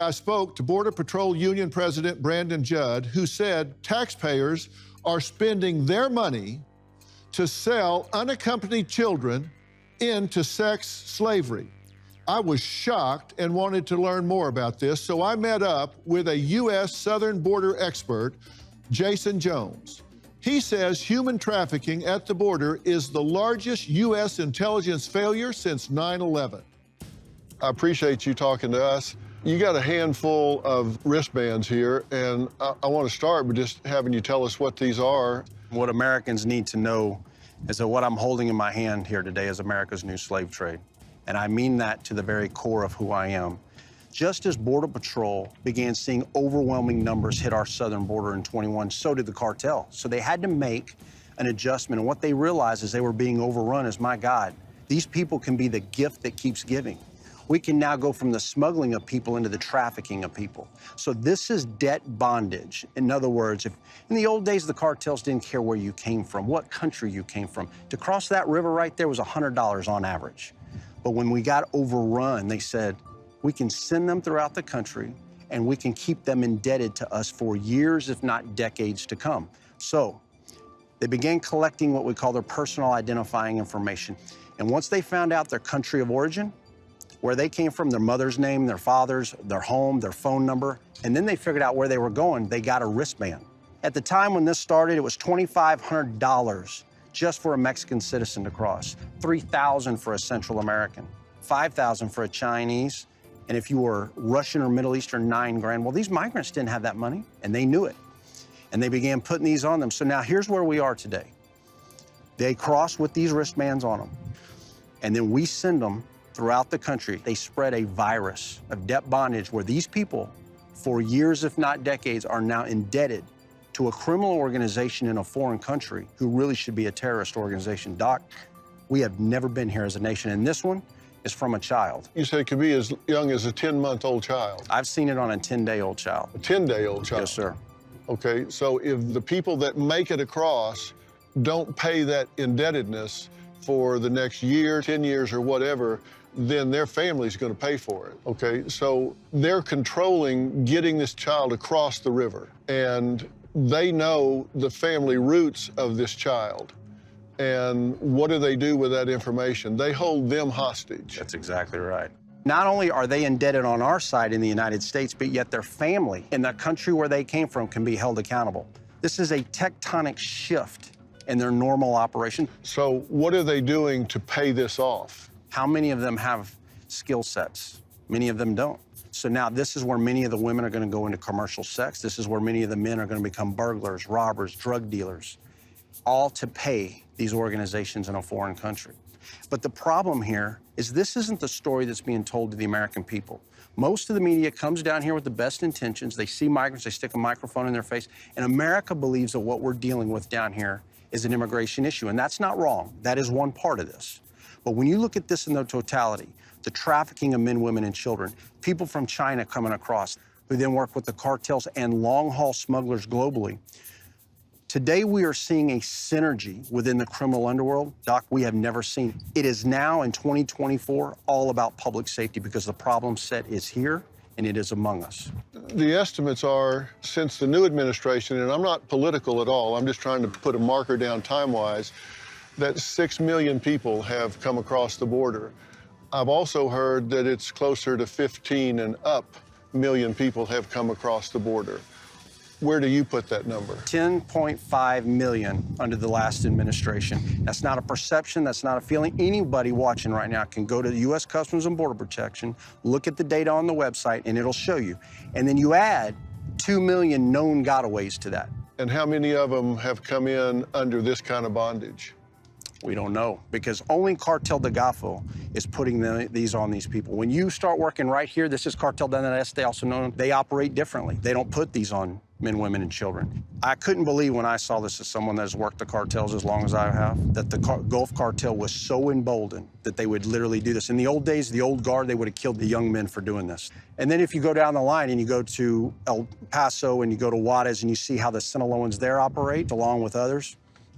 I spoke to Border Patrol Union President Brandon Judd, who said taxpayers are spending their money to sell unaccompanied children into sex slavery. I was shocked and wanted to learn more about this, so I met up with a U.S. southern border expert, Jaeson Jones. He says human trafficking at the border is the largest U.S. intelligence failure since 9/11. I appreciate you talking to us. You got a handful of wristbands here, and I want to start with just having you tell us what these are. What Americans need to know is that what I'm holding in my hand here today is America's new slave trade. And I mean that to the very core of who I am. Just as Border Patrol began seeing overwhelming numbers hit our southern border in 21, so did the cartel. So they had to make an adjustment. And what they realized is they were being overrun is, my God, these people can be the gift that keeps giving. We can now go from the smuggling of people into the trafficking of people. So this is debt bondage. In other words, if in the old days, the cartels didn't care where you came from, what country you came from. To cross that river right there was $100 on average. But when we got overrun, they said, we can send them throughout the country and we can keep them indebted to us for years, if not decades to come. So they began collecting what we call their personal identifying information. And once they found out their country of origin, where they came from, their mother's name, their father's, their home, their phone number, and then they figured out where they were going, they got a wristband. At the time when this started, it was $2,500 just for a Mexican citizen to cross, $3,000 for a Central American, $5,000 for a Chinese, and if you were Russian or Middle Eastern, $9,000. Well, these migrants didn't have that money, and they knew it. And they began putting these on them. So now here's where we are today. They cross with these wristbands on them, and then we send them throughout the country. They spread a virus of debt bondage where these people, for years, if not decades, are now indebted to a criminal organization in a foreign country who really should be a terrorist organization. Doc, we have never been here as a nation, and this one is from a child. You said it could be as young as a 10-month-old child. I've seen it on a 10-day-old child. A 10-day-old child? Yes, sir. Okay, so if the people that make it across don't pay that indebtedness for the next year, 10 years, or whatever, then their family's going to pay for it, okay? So they're controlling getting this child across the river, and they know the family roots of this child. And what do they do with that information? They hold them hostage. That's exactly right. Not only are they indebted on our side in the United States, but yet their family in the country where they came from can be held accountable. This is a tectonic shift in their normal operation. So what are they doing to pay this off? How many of them have skill sets? Many of them don't. So now this is where many of the women are going to go into commercial sex. This is where many of the men are going to become burglars, robbers, drug dealers, all to pay these organizations in a foreign country. But the problem here is this isn't the story that's being told to the American people. Most of the media comes down here with the best intentions. They see migrants, they stick a microphone in their face, and America believes that what we're dealing with down here is an immigration issue, and that's not wrong. That is one part of this. But when you look at this in the totality, the trafficking of men, women, and children, people from China coming across, who then work with the cartels and long-haul smugglers globally, today we are seeing a synergy within the criminal underworld, Doc, we have never seen. It is now, in 2024, all about public safety because the problem set is here and it is among us. The estimates are, since the new administration, and I'm not political at all, I'm just trying to put a marker down time-wise, that 6 million people have come across the border. I've also heard that it's closer to 15 and up million people have come across the border. Where do you put that number? 10.5 million under the last administration. That's not a perception, that's not a feeling. Anybody watching right now can go to the U.S. Customs and Border Protection, look at the data on the website, and it'll show you. And then you add 2 million known gotaways to that. And how many of them have come in under this kind of bondage? We don't know, because only Cartel de Golfo is putting these on these people. When you start working right here, this is Cartel de Este, also known, they operate differently. They don't put these on men, women, and children. I couldn't believe when I saw this as someone that has worked the cartels as long as I have, that the Gulf Cartel was so emboldened that they would literally do this. In the old days, the old guard, they would have killed the young men for doing this. And then if you go down the line and you go to El Paso and you go to Juarez and you see how the Sinaloans there operate along with others,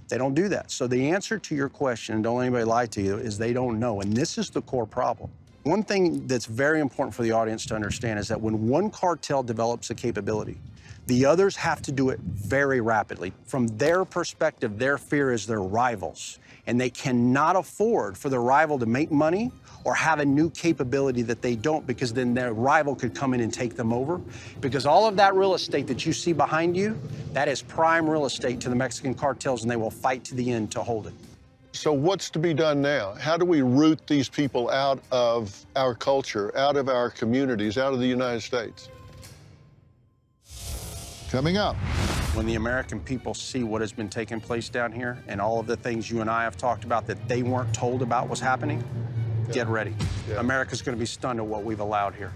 they don't do that. So the answer to your question, and don't let anybody lie to you, is they don't know. And this is the core problem. One thing that's very important for the audience to understand is that when one cartel develops a capability, the others have to do it very rapidly. From their perspective, their fear is their rivals, and they cannot afford for their rival to make money or have a new capability that they don't, because then their rival could come in and take them over. Because all of that real estate that you see behind you, that is prime real estate to the Mexican cartels, and they will fight to the end to hold it. So what's to be done now? How do we root these people out of our culture, out of our communities, out of the United States? Coming up. When the American people see what has been taking place down here and all of the things you and I have talked about that they weren't told about was happening, get ready. America's going to be stunned at what we've allowed here.